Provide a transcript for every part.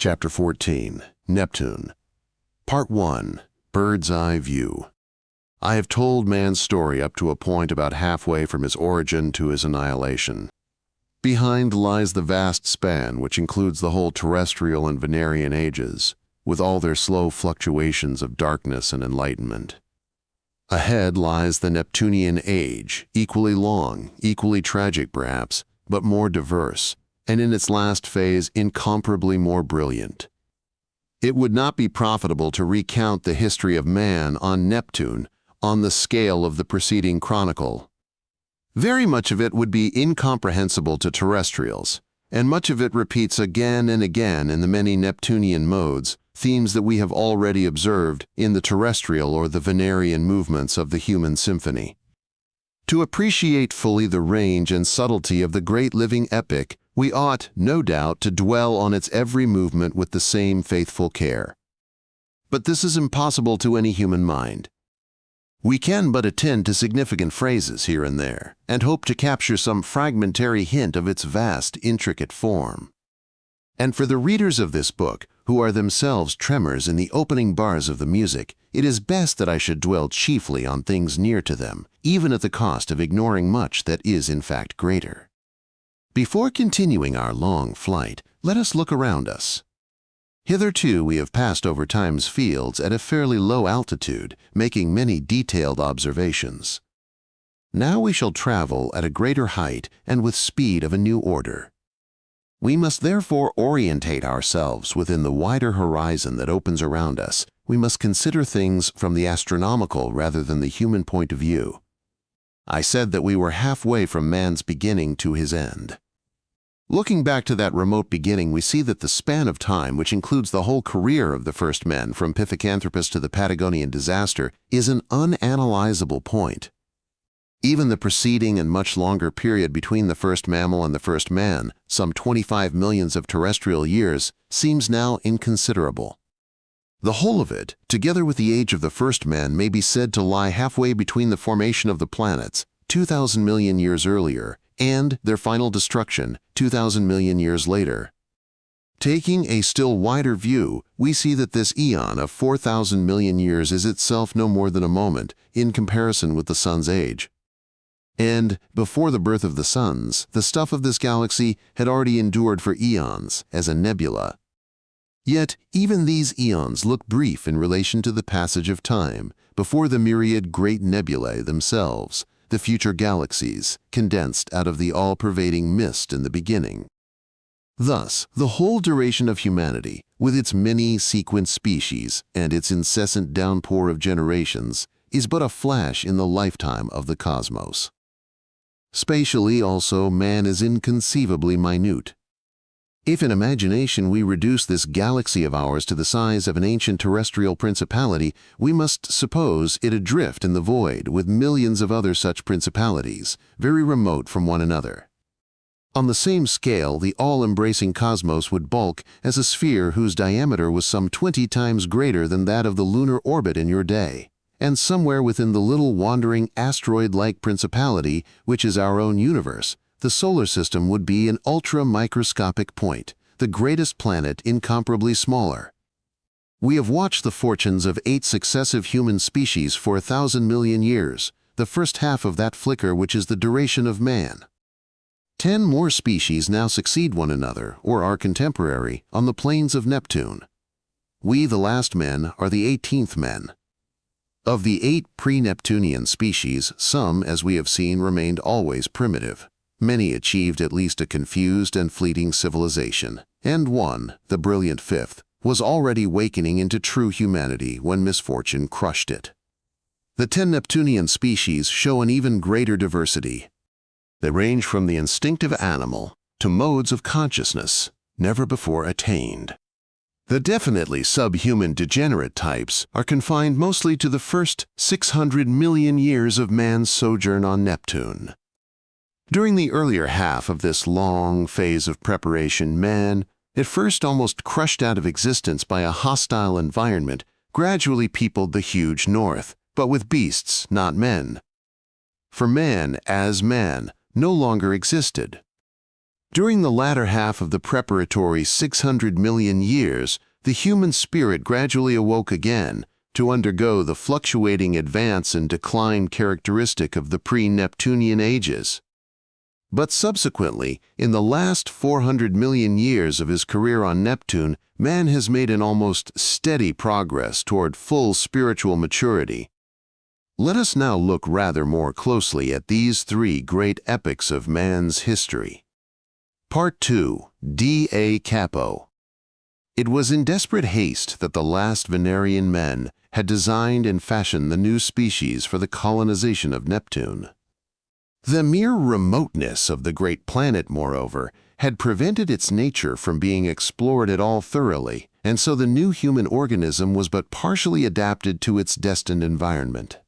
Chapter 14, Neptune. Part 1, Bird's Eye View. I have told man's story up to a point about halfway from his origin to his annihilation. Behind lies the vast span which includes the whole terrestrial and Venerian ages, with all their slow fluctuations of darkness and enlightenment. Ahead lies the Neptunian age, equally long, equally tragic perhaps, but more diverse, and in its last phase incomparably more brilliant. It would not be profitable to recount the history of man on Neptune on the scale of the preceding chronicle. Very much of it would be incomprehensible to terrestrials, and much of it repeats again and again in the many Neptunian modes, themes that we have already observed in the terrestrial or the Venerian movements of the human symphony. To appreciate fully the range and subtlety of the great living epic, we ought, no doubt, to dwell on its every movement with the same faithful care. But this is impossible to any human mind. We can but attend to significant phrases here and there, and hope to capture some fragmentary hint of its vast, intricate form. And for the readers of this book, who are themselves tremors in the opening bars of the music, it is best that I should dwell chiefly on things near to them, even at the cost of ignoring much that is in fact greater. Before continuing our long flight, let us look around us. Hitherto we have passed over time's fields at a fairly low altitude, making many detailed observations. Now we shall travel at a greater height and with speed of a new order. We must therefore orientate ourselves within the wider horizon that opens around us. We must consider things from the astronomical rather than the human point of view. I said that we were halfway from man's beginning to his end. Looking back to that remote beginning, we see that the span of time, which includes the whole career of the first men from Pithecanthropus to the Patagonian disaster, is an unanalyzable point. Even the preceding and much longer period between the first mammal and the first man, some 25 millions of terrestrial years, seems now inconsiderable. The whole of it, together with the age of the first man, may be said to lie halfway between the formation of the planets, 2,000 million years earlier, and their final destruction, 2,000 million years later. Taking a still wider view, we see that this eon of 4,000 million years is itself no more than a moment in comparison with the sun's age. And, before the birth of the suns, the stuff of this galaxy had already endured for eons as a nebula. Yet, even these eons look brief in relation to the passage of time before the myriad great nebulae themselves, the future galaxies, condensed out of the all-pervading mist in the beginning. Thus, the whole duration of humanity, with its many sequent species and its incessant downpour of generations, is but a flash in the lifetime of the cosmos. Spatially also, man is inconceivably minute. If in imagination we reduce this galaxy of ours to the size of an ancient terrestrial principality, we must suppose it adrift in the void with millions of other such principalities, very remote from one another. On the same scale, the all-embracing cosmos would bulk as a sphere whose diameter was some 20 times greater than that of the lunar orbit in your day, and somewhere within the little wandering asteroid-like principality, which is our own universe, the solar system would be an ultra-microscopic point, the greatest planet incomparably smaller. We have watched the fortunes of 8 successive human species for 1,000 million years, the first half of that flicker which is the duration of man. 10 more species now succeed one another, or are contemporary, on the plains of Neptune. We, the last men, are the 18th men. Of the 8 pre-Neptunian species, some, as we have seen, remained always primitive. Many achieved at least a confused and fleeting civilization, and one, the brilliant 5th, was already wakening into true humanity when misfortune crushed it. The 10 Neptunian species show an even greater diversity. They range from the instinctive animal to modes of consciousness never before attained. The definitely subhuman degenerate types are confined mostly to the first 600 million years of man's sojourn on Neptune. During the earlier half of this long phase of preparation, man, at first almost crushed out of existence by a hostile environment, gradually peopled the huge north, but with beasts, not men. For man, as man, no longer existed. During the latter half of the preparatory 600 million years, the human spirit gradually awoke again to undergo the fluctuating advance and decline characteristic of the pre-Neptunian ages. But subsequently, in the last 400 million years of his career on Neptune, man has made an almost steady progress toward full spiritual maturity. Let us now look rather more closely at these three great epochs of man's history. Part 2. D.A. Capo. It was in desperate haste that the last Venerian men had designed and fashioned the new species for the colonization of Neptune. The mere remoteness of the great planet, moreover, had prevented its nature from being explored at all thoroughly, and so the new human organism was but partially adapted to its destined environment.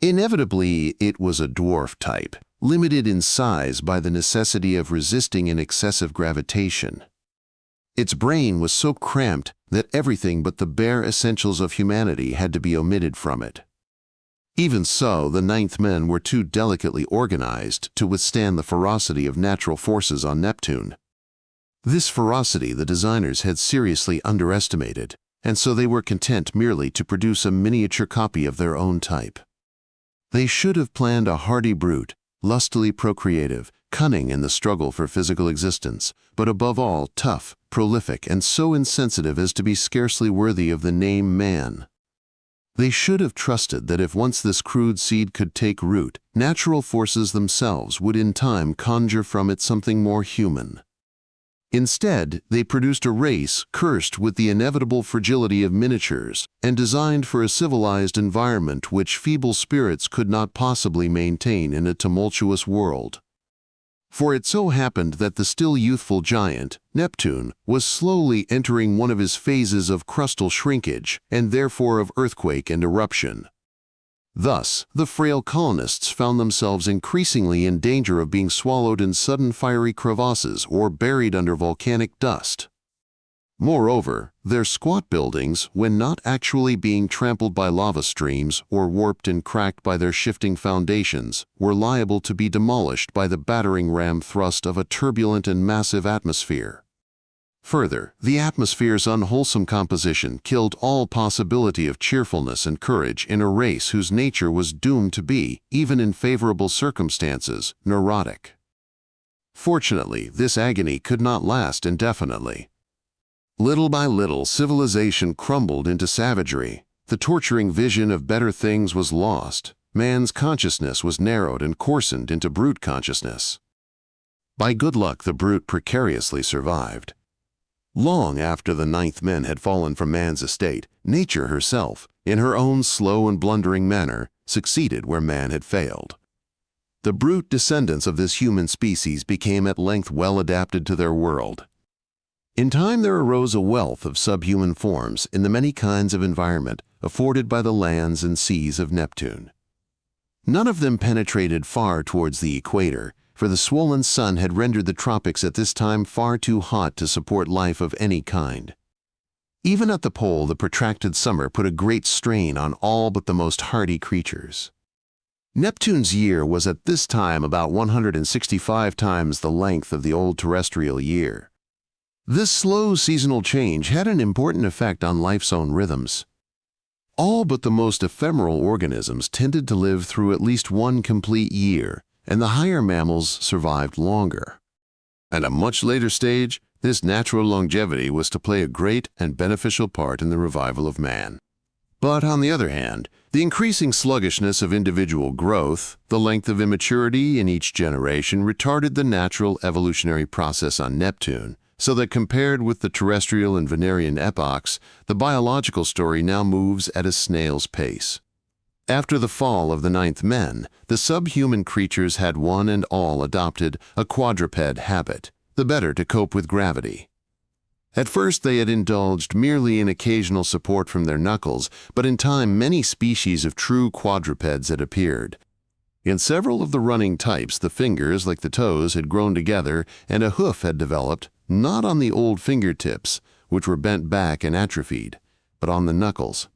Inevitably, it was a dwarf type, limited in size by the necessity of resisting an excessive gravitation. Its brain was so cramped that everything but the bare essentials of humanity had to be omitted from it. Even so, the ninth men were too delicately organized to withstand the ferocity of natural forces on Neptune. This ferocity the designers had seriously underestimated, and so they were content merely to produce a miniature copy of their own type. They should have planned a hardy brute, lustily procreative, cunning in the struggle for physical existence, but above all tough, prolific, and so insensitive as to be scarcely worthy of the name man. They should have trusted that if once this crude seed could take root, natural forces themselves would in time conjure from it something more human. Instead, they produced a race cursed with the inevitable fragility of miniatures and designed for a civilized environment which feeble spirits could not possibly maintain in a tumultuous world. For it so happened that the still youthful giant, Neptune, was slowly entering one of his phases of crustal shrinkage and therefore of earthquake and eruption. Thus, the frail colonists found themselves increasingly in danger of being swallowed in sudden fiery crevasses or buried under volcanic dust. Moreover, their squat buildings, when not actually being trampled by lava streams or warped and cracked by their shifting foundations, were liable to be demolished by the battering ram thrust of a turbulent and massive atmosphere. Further, the atmosphere's unwholesome composition killed all possibility of cheerfulness and courage in a race whose nature was doomed to be, even in favorable circumstances, neurotic. Fortunately, this agony could not last indefinitely. Little by little, civilization crumbled into savagery. The torturing vision of better things was lost. Man's consciousness was narrowed and coarsened into brute consciousness. By good luck, the brute precariously survived. Long after the ninth men had fallen from man's estate, nature herself, in her own slow and blundering manner, succeeded where man had failed. The brute descendants of this human species became at length well adapted to their world. In time there arose a wealth of subhuman forms in the many kinds of environment afforded by the lands and seas of Neptune. None of them penetrated far towards the equator, for the swollen sun had rendered the tropics at this time far too hot to support life of any kind. Even at the pole, the protracted summer put a great strain on all but the most hardy creatures. Neptune's year was at this time about 165 times the length of the old terrestrial year. This slow seasonal change had an important effect on life's own rhythms. All but the most ephemeral organisms tended to live through at least one complete year, and the higher mammals survived longer. At a much later stage, this natural longevity was to play a great and beneficial part in the revival of man. But on the other hand, the increasing sluggishness of individual growth, the length of immaturity in each generation retarded the natural evolutionary process on Neptune, so that compared with the terrestrial and Venerian epochs, the biological story now moves at a snail's pace. After the fall of the ninth men, the subhuman creatures had one and all adopted a quadruped habit, the better to cope with gravity. At first they had indulged merely in occasional support from their knuckles, but in time many species of true quadrupeds had appeared. In several of the running types, the fingers, like the toes, had grown together, and a hoof had developed, not on the old fingertips, which were bent back and atrophied, but on the knuckles.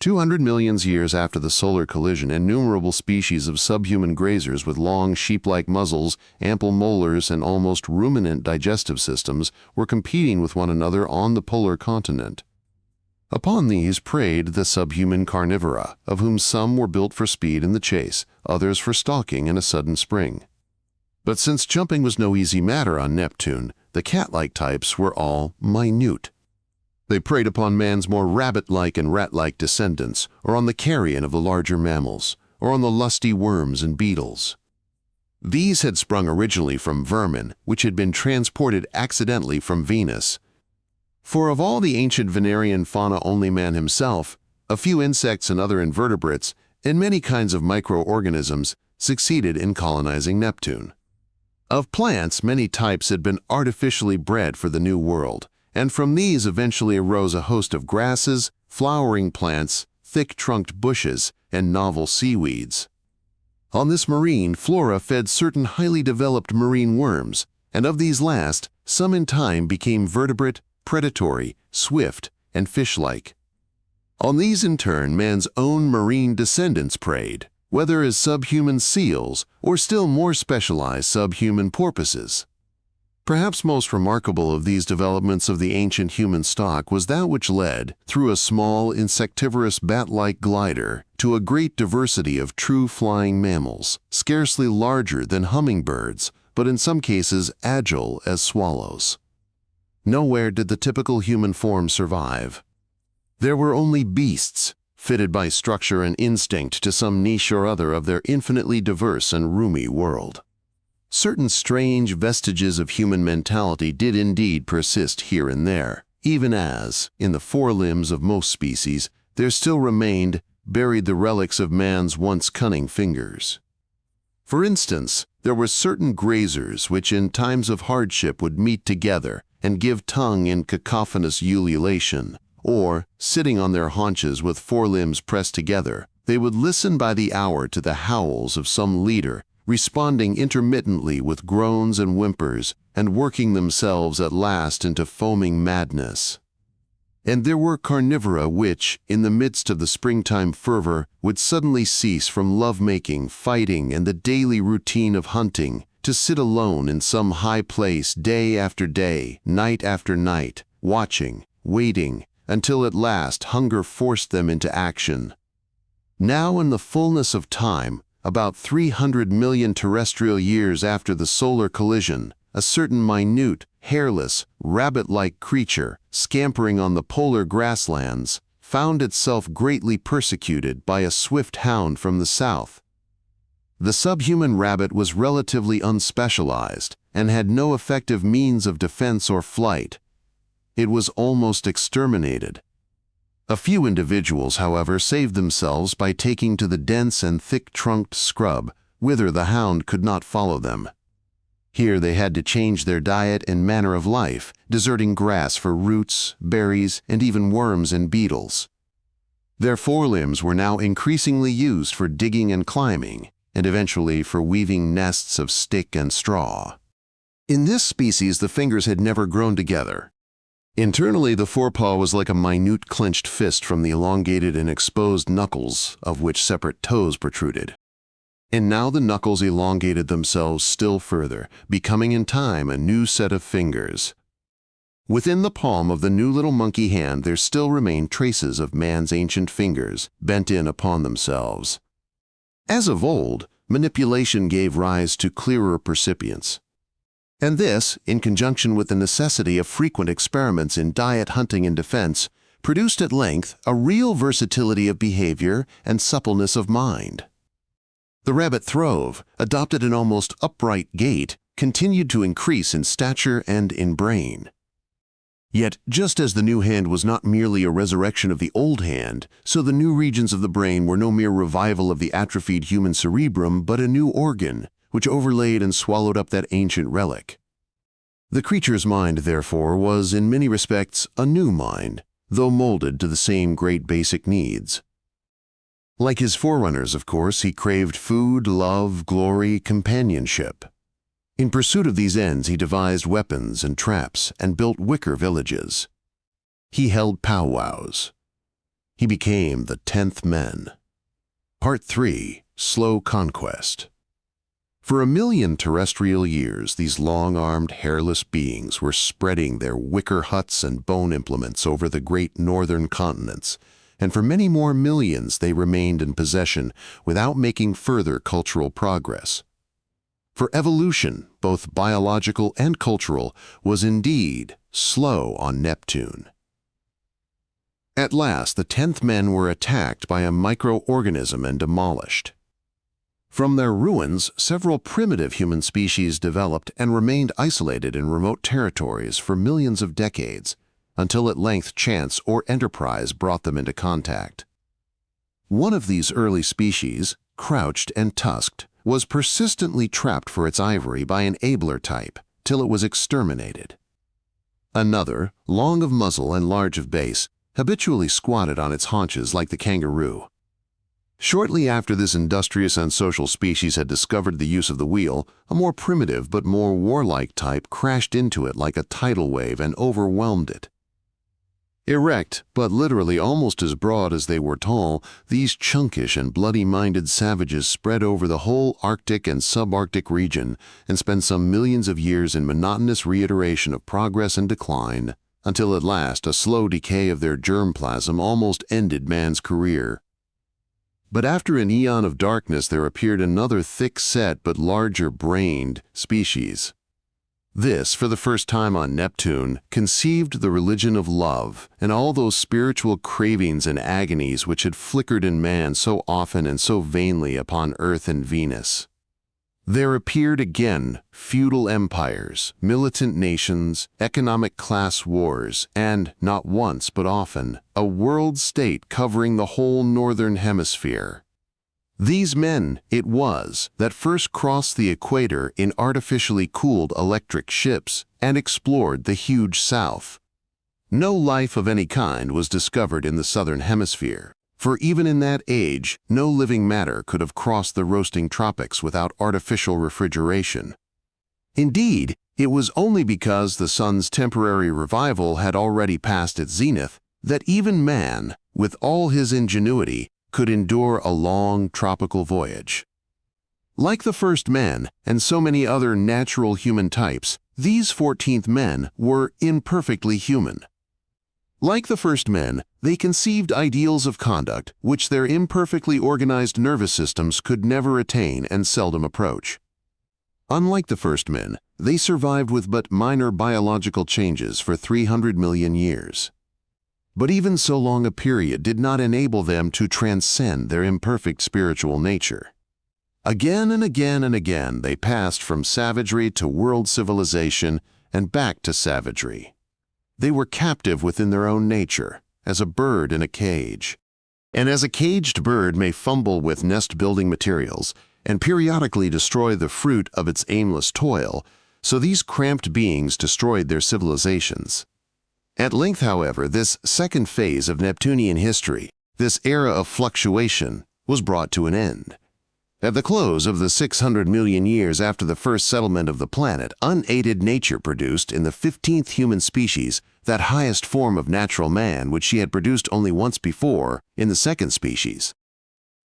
200 million years after the solar collision, innumerable species of subhuman grazers with long sheep-like muzzles, ample molars, and almost ruminant digestive systems were competing with one another on the polar continent. Upon these preyed the subhuman carnivora, of whom some were built for speed in the chase, others for stalking in a sudden spring. But since jumping was no easy matter on Neptune, the cat-like types were all minute. They preyed upon man's more rabbit-like and rat-like descendants, or on the carrion of the larger mammals, or on the lusty worms and beetles. These had sprung originally from vermin, which had been transported accidentally from Venus. For of all the ancient Venerian fauna, only man himself, a few insects and other invertebrates, and many kinds of microorganisms succeeded in colonizing Neptune. Of plants, many types had been artificially bred for the New World, and from these eventually arose a host of grasses, flowering plants, thick-trunked bushes, and novel seaweeds. On this marine flora fed certain highly developed marine worms, and of these last, some in time became vertebrate, predatory, swift, and fish-like. On these in turn man's own marine descendants preyed, whether as subhuman seals or still more specialized subhuman porpoises. Perhaps most remarkable of these developments of the ancient human stock was that which led, through a small insectivorous bat-like glider, to a great diversity of true flying mammals, scarcely larger than hummingbirds, but in some cases agile as swallows. Nowhere did the typical human form survive. There were only beasts, fitted by structure and instinct to some niche or other of their infinitely diverse and roomy world. Certain strange vestiges of human mentality did indeed persist here and there, even as, in the forelimbs of most species, there still remained, buried the relics of man's once cunning fingers. For instance, there were certain grazers which in times of hardship would meet together and give tongue in cacophonous ululation, or, sitting on their haunches with forelimbs pressed together, they would listen by the hour to the howls of some leader, responding intermittently with groans and whimpers, and working themselves at last into foaming madness. And there were carnivora which, in the midst of the springtime fervor, would suddenly cease from love-making, fighting, and the daily routine of hunting, to sit alone in some high place day after day, night after night, watching, waiting, until at last hunger forced them into action. Now in the fullness of time, about 300 million terrestrial years after the solar collision, a certain minute, hairless, rabbit-like creature, scampering on the polar grasslands, found itself greatly persecuted by a swift hound from the south. The subhuman rabbit was relatively unspecialized and had no effective means of defense or flight. It was almost exterminated. A few individuals, however, saved themselves by taking to the dense and thick-trunked scrub, whither the hound could not follow them. Here they had to change their diet and manner of life, deserting grass for roots, berries, and even worms and beetles. Their forelimbs were now increasingly used for digging and climbing, and eventually for weaving nests of stick and straw. In this species, the fingers had never grown together. Internally, the forepaw was like a minute clenched fist from the elongated and exposed knuckles, of which separate toes protruded. And now the knuckles elongated themselves still further, becoming in time a new set of fingers. Within the palm of the new little monkey hand there still remained traces of man's ancient fingers, bent in upon themselves. As of old, manipulation gave rise to clearer percipience. And this, in conjunction with the necessity of frequent experiments in diet, hunting, and defense, produced at length a real versatility of behavior and suppleness of mind. The rabbit throve, adopted an almost upright gait, continued to increase in stature and in brain. Yet, just as the new hand was not merely a resurrection of the old hand, so the new regions of the brain were no mere revival of the atrophied human cerebrum, but a new organ, which overlaid and swallowed up that ancient relic. The creature's mind, therefore, was in many respects a new mind, though molded to the same great basic needs. Like his forerunners, of course, he craved food, love, glory, companionship. In pursuit of these ends, he devised weapons and traps and built wicker villages. He held powwows. He became the 10th men. Part 3. Slow Conquest. For 1,000,000 terrestrial years, these long-armed, hairless beings were spreading their wicker huts and bone implements over the great northern continents, and for many more millions they remained in possession without making further cultural progress. For evolution, both biological and cultural, was indeed slow on Neptune. At last, the 10th men were attacked by a microorganism and demolished. From their ruins, several primitive human species developed and remained isolated in remote territories for millions of decades, until at length chance or enterprise brought them into contact. One of these early species, crouched and tusked, was persistently trapped for its ivory by an abler type, till it was exterminated. Another, long of muzzle and large of base, habitually squatted on its haunches like the kangaroo. Shortly after this industrious and social species had discovered the use of the wheel, a more primitive but more warlike type crashed into it like a tidal wave and overwhelmed it. Erect, but literally almost as broad as they were tall, these chunkish and bloody-minded savages spread over the whole Arctic and subarctic region and spent some millions of years in monotonous reiteration of progress and decline, until at last a slow decay of their germplasm almost ended man's career. But after an eon of darkness there appeared another thick-set but larger-brained species. This, for the first time on Neptune, conceived the religion of love and all those spiritual cravings and agonies which had flickered in man so often and so vainly upon Earth and Venus. There appeared again feudal empires, militant nations, economic class wars, and, not once but often, a world state covering the whole northern hemisphere. These men, it was, that first crossed the equator in artificially cooled electric ships and explored the huge South. No life of any kind was discovered in the southern hemisphere, for even in that age, no living matter could have crossed the roasting tropics without artificial refrigeration. Indeed, it was only because the sun's temporary revival had already passed its zenith that even man, with all his ingenuity, could endure a long tropical voyage. Like the first men and so many other natural human types, these 14th men were imperfectly human. Like the first men, they conceived ideals of conduct which their imperfectly organized nervous systems could never attain and seldom approach. Unlike the first men, they survived with but minor biological changes for 300 million years. But even so long a period did not enable them to transcend their imperfect spiritual nature. Again and again and again they passed from savagery to world civilization and back to savagery. They were captive within their own nature, as a bird in a cage. And as a caged bird may fumble with nest-building materials and periodically destroy the fruit of its aimless toil, so these cramped beings destroyed their civilizations. At length, however, this second phase of Neptunian history, this era of fluctuation, was brought to an end. At the close of the 600 million years after the first settlement of the planet, unaided nature produced in the 15th human species that highest form of natural man which she had produced only once before in the second species.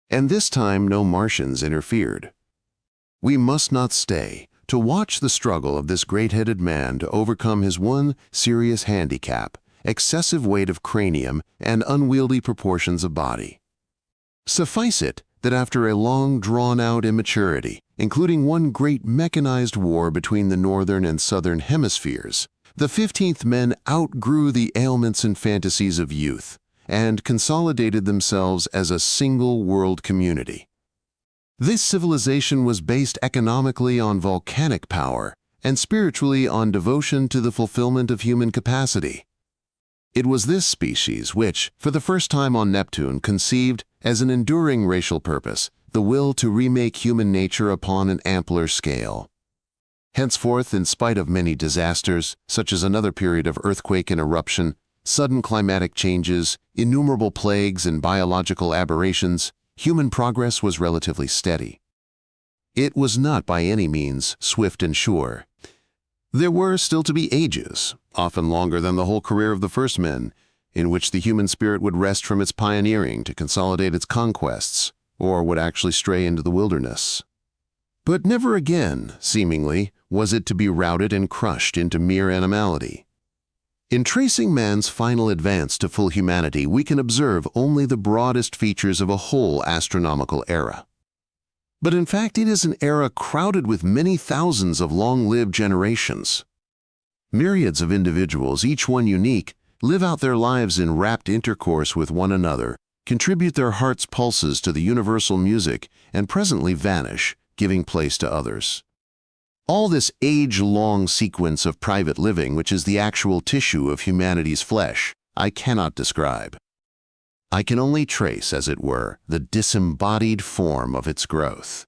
And this time no Martians interfered. We must not stay to watch the struggle of this great-headed man to overcome his one serious handicap, excessive weight of cranium and unwieldy proportions of body. Suffice it that after a long drawn-out immaturity, including one great mechanized war between the northern and southern hemispheres, the 15th men outgrew the ailments and fantasies of youth and consolidated themselves as a single world community. This civilization was based economically on volcanic power and spiritually on devotion to the fulfillment of human capacity. It was this species which, for the first time on Neptune, conceived, as an enduring racial purpose, the will to remake human nature upon an ampler scale. Henceforth, in spite of many disasters, such as another period of earthquake and eruption, sudden climatic changes, innumerable plagues and biological aberrations, human progress was relatively steady. It was not by any means swift and sure. There were still to be ages, often longer than the whole career of the first men, in which the human spirit would rest from its pioneering to consolidate its conquests, or would actually stray into the wilderness. But never again, seemingly, was it to be routed and crushed into mere animality. In tracing man's final advance to full humanity, we can observe only the broadest features of a whole astronomical era. But in fact, it is an era crowded with many thousands of long-lived generations. Myriads of individuals, each one unique, live out their lives in rapt intercourse with one another, contribute their heart's pulses to the universal music, and presently vanish, giving place to others. All this age-long sequence of private living, which is the actual tissue of humanity's flesh, I cannot describe. I can only trace, as it were, the disembodied form of its growth.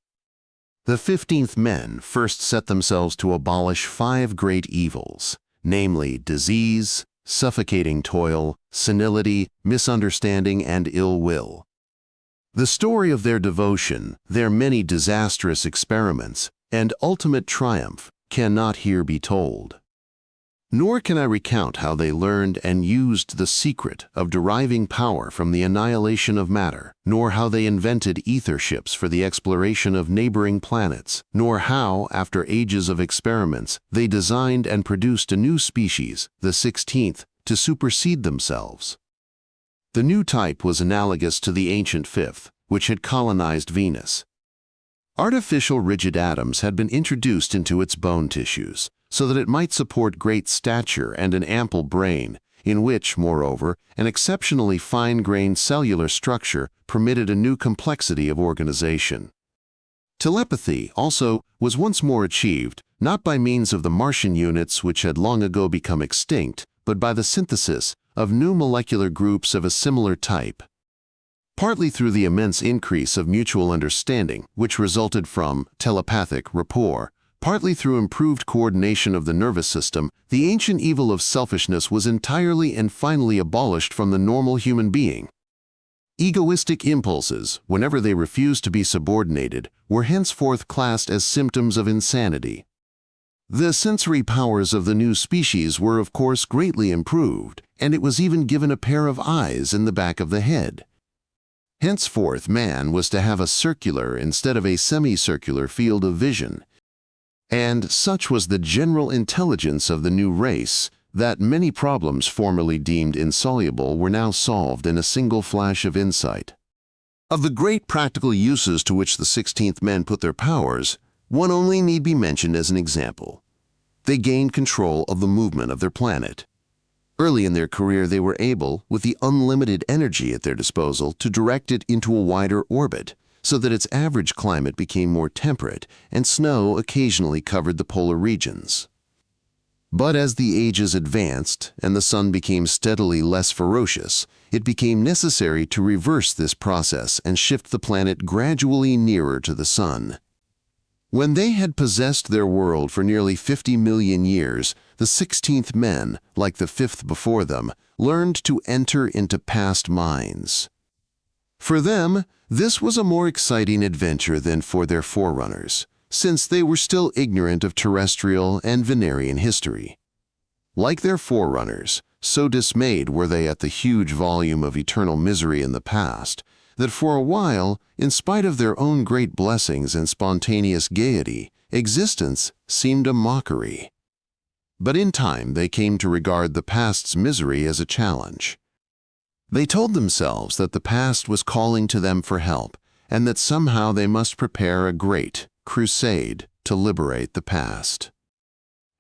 The 15th men first set themselves to abolish 5 great evils, namely disease, suffocating toil, senility, misunderstanding, and ill will. The story of their devotion, their many disastrous experiments, and ultimate triumph cannot here be told. Nor can I recount how they learned and used the secret of deriving power from the annihilation of matter, nor how they invented ether ships for the exploration of neighboring planets, nor how, after ages of experiments, they designed and produced a new species, the 16th, to supersede themselves. The new type was analogous to the ancient 5th, which had colonized Venus. Artificial rigid atoms had been introduced into its bone tissues, so that it might support great stature and an ample brain, in which, moreover, an exceptionally fine-grained cellular structure permitted a new complexity of organization. Telepathy, also, was once more achieved, not by means of the Martian units which had long ago become extinct, but by the synthesis of new molecular groups of a similar type. Partly through the immense increase of mutual understanding, which resulted from telepathic rapport, partly through improved coordination of the nervous system, the ancient evil of selfishness was entirely and finally abolished from the normal human being. Egoistic impulses, whenever they refused to be subordinated, were henceforth classed as symptoms of insanity. The sensory powers of the new species were, of course, greatly improved, and it was even given a pair of eyes in the back of the head. Henceforth, man was to have a circular instead of a semicircular field of vision, and such was the general intelligence of the new race that many problems formerly deemed insoluble were now solved in a single flash of insight. Of the great practical uses to which the 16th men put their powers, one only need be mentioned as an example. They gained control of the movement of their planet. Early in their career, they were able, with the unlimited energy at their disposal, to direct it into a wider orbit, so that its average climate became more temperate and snow occasionally covered the polar regions. But as the ages advanced and the sun became steadily less ferocious, it became necessary to reverse this process and shift the planet gradually nearer to the sun. When they had possessed their world for nearly 50 million years, the 16th men, like the 5th before them, learned to enter into past minds. For them, this was a more exciting adventure than for their forerunners, since they were still ignorant of terrestrial and Venerian history. Like their forerunners, so dismayed were they at the huge volume of eternal misery in the past, that for a while, in spite of their own great blessings and spontaneous gaiety, existence seemed a mockery. But in time they came to regard the past's misery as a challenge. They told themselves that the past was calling to them for help, and that somehow they must prepare a great crusade to liberate the past.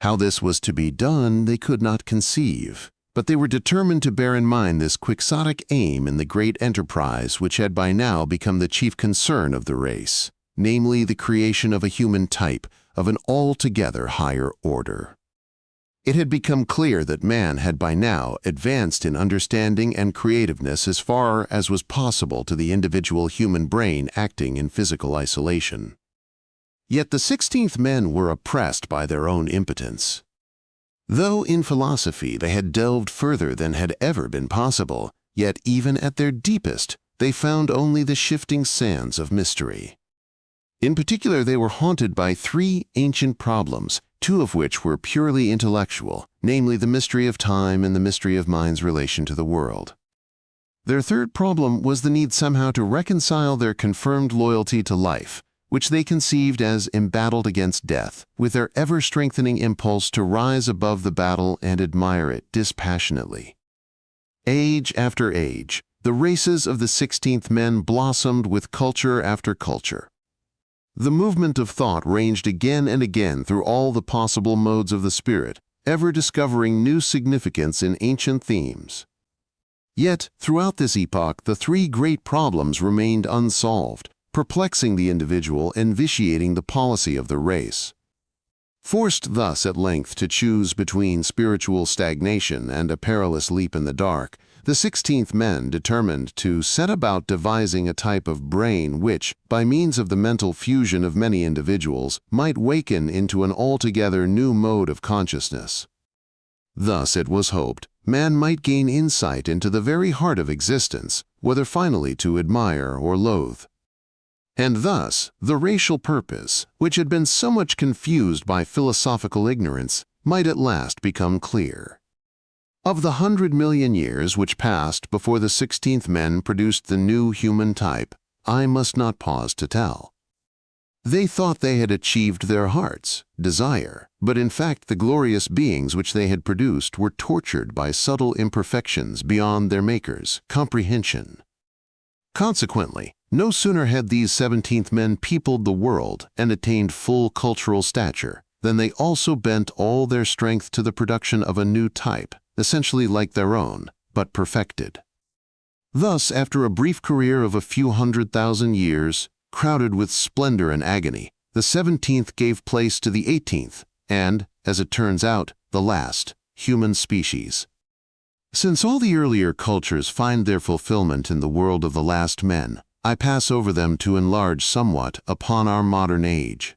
How this was to be done they could not conceive, but they were determined to bear in mind this quixotic aim in the great enterprise which had by now become the chief concern of the race, namely the creation of a human type of an altogether higher order. It had become clear that man had by now advanced in understanding and creativeness as far as was possible to the individual human brain acting in physical isolation. Yet the 16th men were oppressed by their own impotence. Though in philosophy they had delved further than had ever been possible, yet even at their deepest they found only the shifting sands of mystery. In particular, they were haunted by 3 ancient problems, two of which were purely intellectual, namely the mystery of time and the mystery of mind's relation to the world. Their third problem was the need somehow to reconcile their confirmed loyalty to life, which they conceived as embattled against death, with their ever-strengthening impulse to rise above the battle and admire it dispassionately. Age after age, the races of the 16th men blossomed with culture after culture. The movement of thought ranged again and again through all the possible modes of the spirit, ever discovering new significance in ancient themes. Yet, throughout this epoch, the three great problems remained unsolved, perplexing the individual and vitiating the policy of the race. Forced thus at length to choose between spiritual stagnation and a perilous leap in the dark, the 16th men determined to set about devising a type of brain which, by means of the mental fusion of many individuals, might waken into an altogether new mode of consciousness. Thus, it was hoped, man might gain insight into the very heart of existence, whether finally to admire or loathe. And thus, the racial purpose, which had been so much confused by philosophical ignorance, might at last become clear. Of the 100 million years which passed before the 16th men produced the new human type, I must not pause to tell. They thought they had achieved their heart's desire, but in fact the glorious beings which they had produced were tortured by subtle imperfections beyond their maker's comprehension. Consequently, no sooner had these 17th men peopled the world and attained full cultural stature than they also bent all their strength to the production of a new type, essentially like their own, but perfected. Thus, after a brief career of a few 100,000 years, crowded with splendor and agony, the 17th gave place to the 18th, and, as it turns out, the last, human species. Since all the earlier cultures find their fulfillment in the world of the last men, I pass over them to enlarge somewhat upon our modern age.